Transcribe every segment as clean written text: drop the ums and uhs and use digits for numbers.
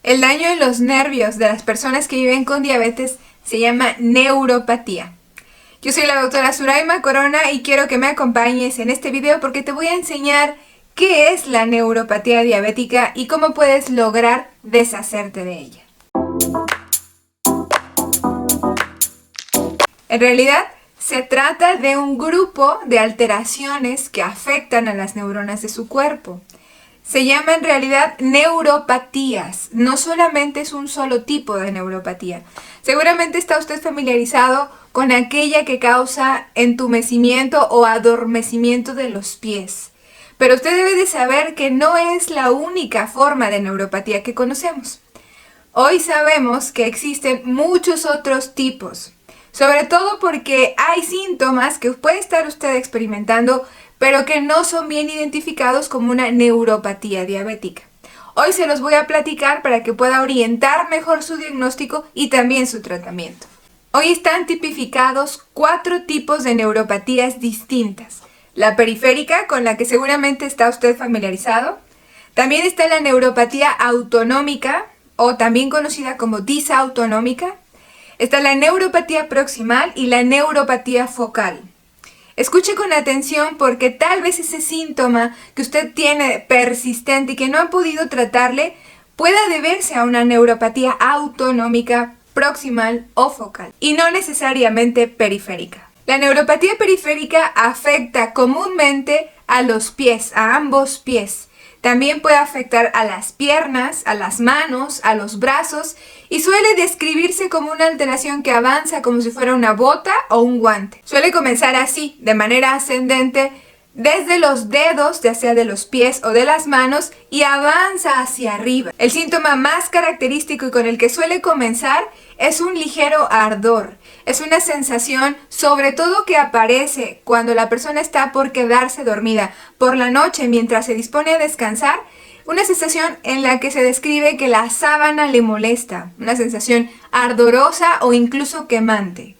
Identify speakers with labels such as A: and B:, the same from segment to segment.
A: El daño en los nervios de las personas que viven con diabetes se llama neuropatía. Yo soy la doctora Suraima Corona y quiero que me acompañes en este video porque te voy a enseñar qué es la neuropatía diabética y cómo puedes lograr deshacerte de ella. En realidad, se trata de un grupo de alteraciones que afectan a las neuronas de su cuerpo. Se llama en realidad neuropatías. No solamente es un solo tipo de neuropatía. Seguramente está usted familiarizado con aquella que causa entumecimiento o adormecimiento de los pies. Pero usted debe de saber que no es la única forma de neuropatía que conocemos. Hoy sabemos que existen muchos otros tipos. Sobre todo porque hay síntomas que puede estar usted experimentando, pero que no son bien identificados como una neuropatía diabética. Hoy se los voy a platicar para que pueda orientar mejor su diagnóstico y también su tratamiento. Hoy están tipificados 4 tipos de neuropatías distintas. La periférica, con la que seguramente está usted familiarizado. También está la neuropatía autonómica, o también conocida como disautonómica. Está la neuropatía proximal y la neuropatía focal. Escuche con atención porque tal vez ese síntoma que usted tiene persistente y que no ha podido tratarle pueda deberse a una neuropatía autonómica, proximal o focal y no necesariamente periférica. La neuropatía periférica afecta comúnmente a los pies, a ambos pies. También puede afectar a las piernas, a las manos, a los brazos y suele describirse como una alteración que avanza como si fuera una bota o un guante. Suele comenzar así, de manera ascendente, desde los dedos, ya sea de los pies o de las manos, y avanza hacia arriba. El síntoma más característico y con el que suele comenzar es un ligero ardor. Es una sensación, sobre todo que aparece cuando la persona está por quedarse dormida por la noche mientras se dispone a descansar. Una sensación en la que se describe que la sábana le molesta. Una sensación ardorosa o incluso quemante.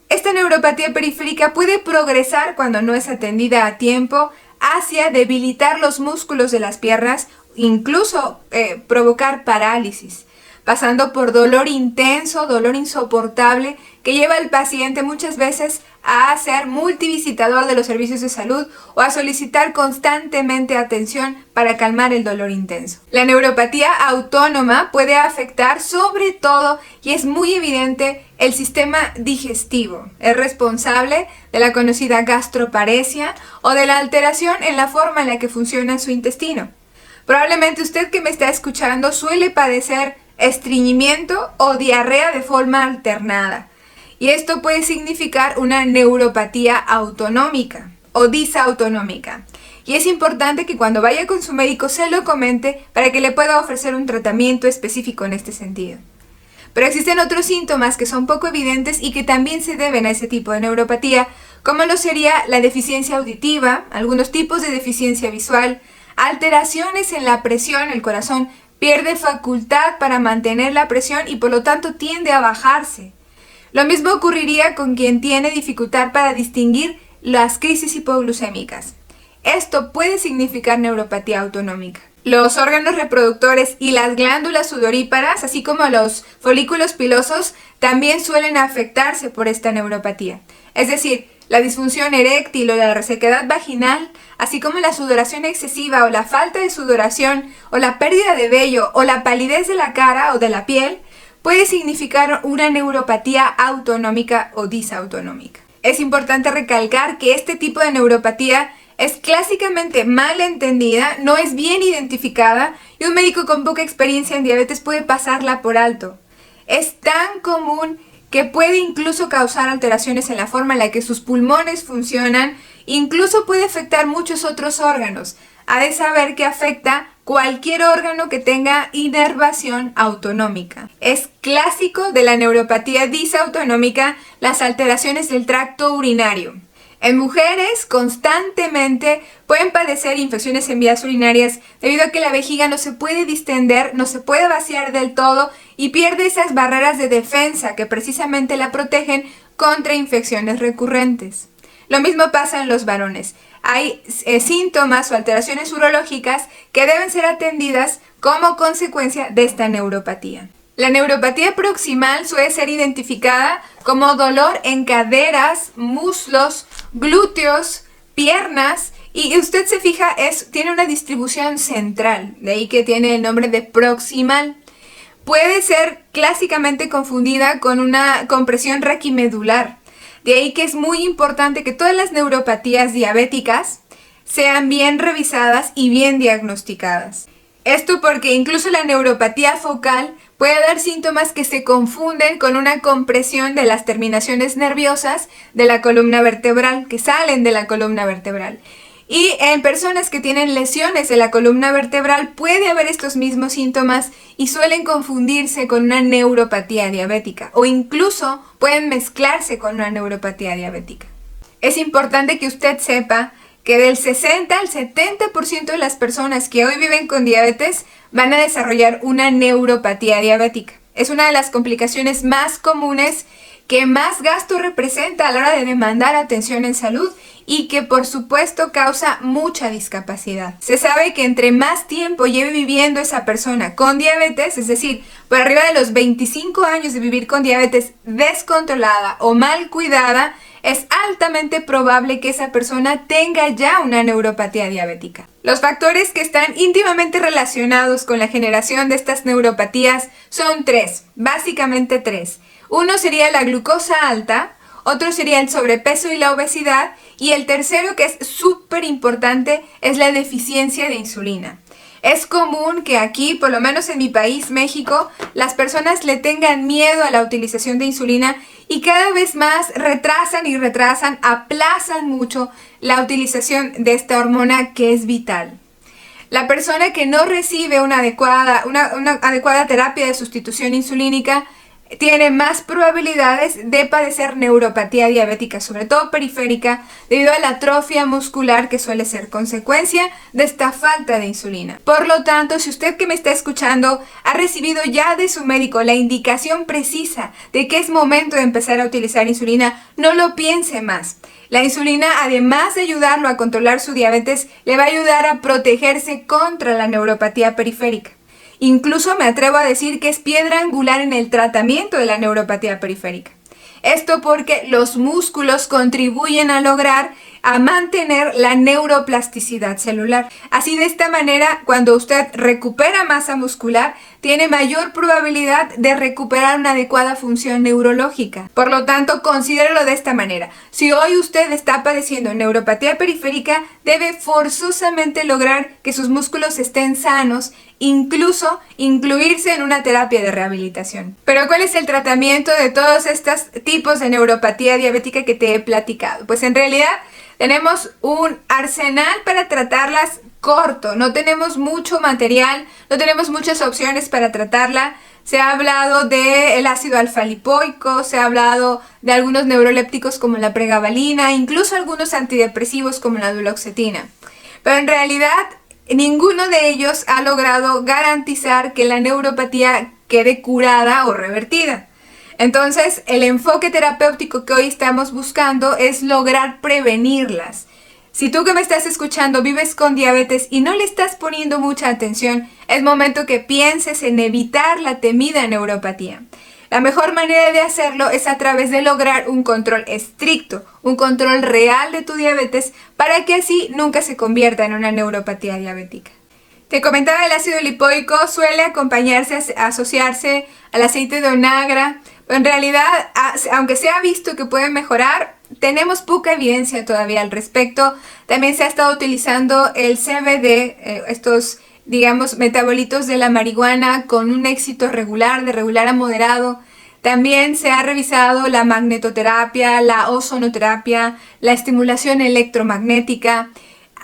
A: Esta neuropatía periférica puede progresar cuando no es atendida a tiempo hacia debilitar los músculos de las piernas, incluso provocar parálisis, pasando por dolor intenso, dolor insoportable, que lleva al paciente muchas veces a ser multivisitador de los servicios de salud o a solicitar constantemente atención para calmar el dolor intenso. La neuropatía autónoma puede afectar sobre todo, y es muy evidente, el sistema digestivo. Es responsable de la conocida gastroparesia o de la alteración en la forma en la que funciona su intestino. Probablemente usted que me está escuchando suele padecer estreñimiento o diarrea de forma alternada. Y esto puede significar una neuropatía autonómica o disautonómica. Y es importante que cuando vaya con su médico se lo comente para que le pueda ofrecer un tratamiento específico en este sentido. Pero existen otros síntomas que son poco evidentes y que también se deben a ese tipo de neuropatía, como lo sería la deficiencia auditiva, algunos tipos de deficiencia visual, alteraciones en la presión, el corazón pierde facultad para mantener la presión y por lo tanto tiende a bajarse. Lo mismo ocurriría con quien tiene dificultad para distinguir las crisis hipoglucémicas. Esto puede significar neuropatía autonómica. Los órganos reproductores y las glándulas sudoríparas, así como los folículos pilosos, también suelen afectarse por esta neuropatía. Es decir, la disfunción eréctil o la resequedad vaginal, así como la sudoración excesiva o la falta de sudoración o la pérdida de vello o la palidez de la cara o de la piel, puede significar una neuropatía autonómica o disautonómica. Es importante recalcar que este tipo de neuropatía es clásicamente mal entendida, no es bien identificada y un médico con poca experiencia en diabetes puede pasarla por alto. Es tan común que puede incluso causar alteraciones en la forma en la que sus pulmones funcionan, incluso puede afectar muchos otros órganos. Ha de saber que afecta cualquier órgano que tenga inervación autonómica. Es clásico de la neuropatía disautonómica las alteraciones del tracto urinario. En mujeres constantemente pueden padecer infecciones en vías urinarias debido a que la vejiga no se puede distender, no se puede vaciar del todo y pierde esas barreras de defensa que precisamente la protegen contra infecciones recurrentes. Lo mismo pasa en los varones. hay síntomas o alteraciones urológicas que deben ser atendidas como consecuencia de esta neuropatía. La neuropatía proximal suele ser identificada como dolor en caderas, muslos, glúteos, piernas, y usted se fija, tiene una distribución central, de ahí que tiene el nombre de proximal. Puede ser clásicamente confundida con una compresión raquimedular, de ahí que es muy importante que todas las neuropatías diabéticas sean bien revisadas y bien diagnosticadas. Esto porque incluso la neuropatía focal puede dar síntomas que se confunden con una compresión de las terminaciones nerviosas de la columna vertebral, que salen de la columna vertebral. Y en personas que tienen lesiones en la columna vertebral puede haber estos mismos síntomas y suelen confundirse con una neuropatía diabética o incluso pueden mezclarse con una neuropatía diabética. Es importante que usted sepa que del 60 al 70% de las personas que hoy viven con diabetes van a desarrollar una neuropatía diabética. Es una de las complicaciones más comunes que más gasto representa a la hora de demandar atención en salud y que por supuesto causa mucha discapacidad. Se sabe que entre más tiempo lleve viviendo esa persona con diabetes, es decir, por arriba de los 25 años de vivir con diabetes descontrolada o mal cuidada, es altamente probable que esa persona tenga ya una neuropatía diabética. Los factores que están íntimamente relacionados con la generación de estas neuropatías son básicamente tres. Uno sería la glucosa alta, otro sería el sobrepeso y la obesidad, y el tercero, que es súper importante, es la deficiencia de insulina. Es común que aquí, por lo menos en mi país, México, las personas le tengan miedo a la utilización de insulina y cada vez más retrasan, aplazan mucho la utilización de esta hormona que es vital. La persona que no recibe una adecuada terapia de sustitución insulínica tiene más probabilidades de padecer neuropatía diabética, sobre todo periférica, debido a la atrofia muscular que suele ser consecuencia de esta falta de insulina. Por lo tanto, si usted que me está escuchando ha recibido ya de su médico la indicación precisa de que es momento de empezar a utilizar insulina, no lo piense más. La insulina, además de ayudarlo a controlar su diabetes, le va a ayudar a protegerse contra la neuropatía periférica. Incluso me atrevo a decir que es piedra angular en el tratamiento de la neuropatía periférica. Esto porque los músculos contribuyen a mantener la neuroplasticidad celular. Así, de esta manera, cuando usted recupera masa muscular, tiene mayor probabilidad de recuperar una adecuada función neurológica. Por lo tanto, considérelo de esta manera. Si hoy usted está padeciendo neuropatía periférica, debe forzosamente lograr que sus músculos estén sanos, incluso incluirse en una terapia de rehabilitación. Pero ¿cuál es el tratamiento de todos estos tipos de neuropatía diabética que te he platicado? Pues en realidad tenemos un arsenal para tratarlas corto, no tenemos mucho material, no tenemos muchas opciones para tratarla. Se ha hablado del ácido alfa-lipoico, se ha hablado de algunos neurolépticos como la pregabalina, incluso algunos antidepresivos como la duloxetina. Pero en realidad ninguno de ellos ha logrado garantizar que la neuropatía quede curada o revertida. Entonces, el enfoque terapéutico que hoy estamos buscando es lograr prevenirlas. Si tú que me estás escuchando vives con diabetes y no le estás poniendo mucha atención, es momento que pienses en evitar la temida neuropatía. La mejor manera de hacerlo es a través de lograr un control estricto, un control real de tu diabetes para que así nunca se convierta en una neuropatía diabética. Te comentaba, el ácido lipoico suele asociarse al aceite de onagra. En realidad, aunque se ha visto que puede mejorar, tenemos poca evidencia todavía al respecto. También se ha estado utilizando el CBD, estos, digamos, metabolitos de la marihuana con un éxito regular, de regular a moderado. También se ha revisado la magnetoterapia, la ozonoterapia, la estimulación electromagnética.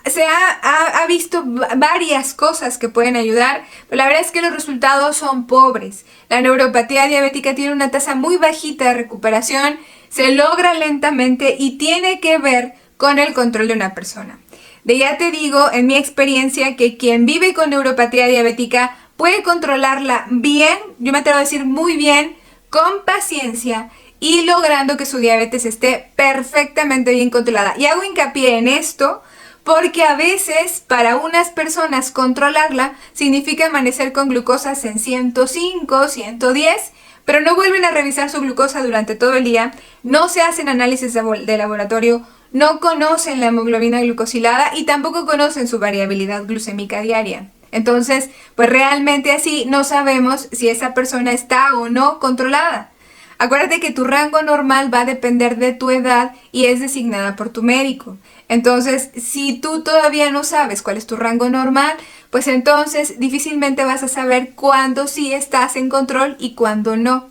A: Se ha visto varias cosas que pueden ayudar, pero la verdad es que los resultados son pobres. La neuropatía diabética tiene una tasa muy bajita de recuperación, se logra lentamente y tiene que ver con el control de una persona. De ya te digo, en mi experiencia, que quien vive con neuropatía diabética puede controlarla bien, yo me atrevo a decir muy bien, con paciencia y logrando que su diabetes esté perfectamente bien controlada. Y hago hincapié en esto porque a veces para unas personas controlarla significa amanecer con glucosas en 105, 110, pero no vuelven a revisar su glucosa durante todo el día, no se hacen análisis de laboratorio, no conocen la hemoglobina glucosilada y tampoco conocen su variabilidad glucémica diaria. Entonces, pues realmente así no sabemos si esa persona está o no controlada. Acuérdate que tu rango normal va a depender de tu edad y es designada por tu médico. Entonces, si tú todavía no sabes cuál es tu rango normal, pues entonces difícilmente vas a saber cuándo sí estás en control y cuándo no.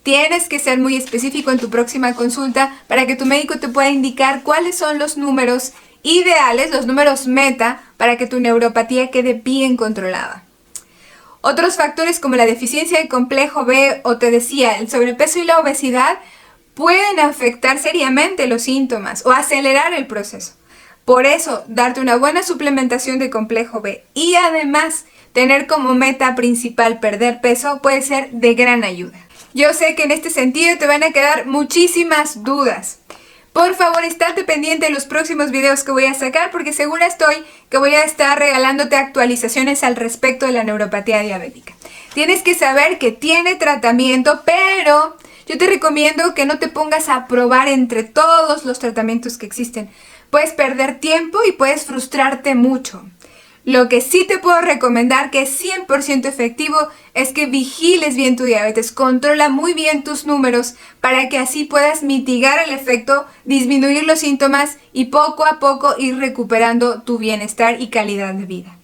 A: Tienes que ser muy específico en tu próxima consulta para que tu médico te pueda indicar cuáles son los números ideales, los números meta, para que tu neuropatía quede bien controlada. Otros factores como la deficiencia de complejo B o te decía, el sobrepeso y la obesidad pueden afectar seriamente los síntomas o acelerar el proceso. Por eso, darte una buena suplementación de complejo B y además tener como meta principal perder peso puede ser de gran ayuda. Yo sé que en este sentido te van a quedar muchísimas dudas. Por favor, estate pendiente de los próximos videos que voy a sacar porque segura estoy que voy a estar regalándote actualizaciones al respecto de la neuropatía diabética. Tienes que saber que tiene tratamiento, pero yo te recomiendo que no te pongas a probar entre todos los tratamientos que existen. Puedes perder tiempo y puedes frustrarte mucho. Lo que sí te puedo recomendar, que es 100% efectivo, es que vigiles bien tu diabetes, controla muy bien tus números para que así puedas mitigar el efecto, disminuir los síntomas y poco a poco ir recuperando tu bienestar y calidad de vida.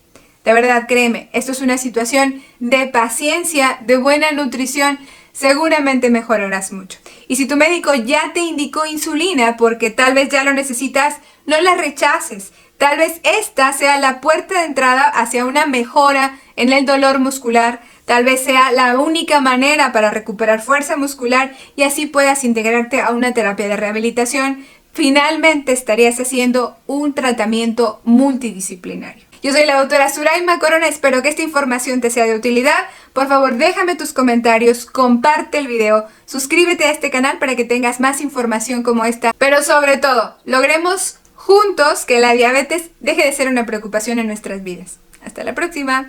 A: De verdad, créeme, esto es una situación de paciencia, de buena nutrición, seguramente mejorarás mucho. Y si tu médico ya te indicó insulina porque tal vez ya lo necesitas, no la rechaces. Tal vez esta sea la puerta de entrada hacia una mejora en el dolor muscular, tal vez sea la única manera para recuperar fuerza muscular y así puedas integrarte a una terapia de rehabilitación. Finalmente estarías haciendo un tratamiento multidisciplinario. Yo soy la doctora Suraima Corona, espero que esta información te sea de utilidad. Por favor, déjame tus comentarios, comparte el video, suscríbete a este canal para que tengas más información como esta. Pero sobre todo, logremos juntos que la diabetes deje de ser una preocupación en nuestras vidas. Hasta la próxima.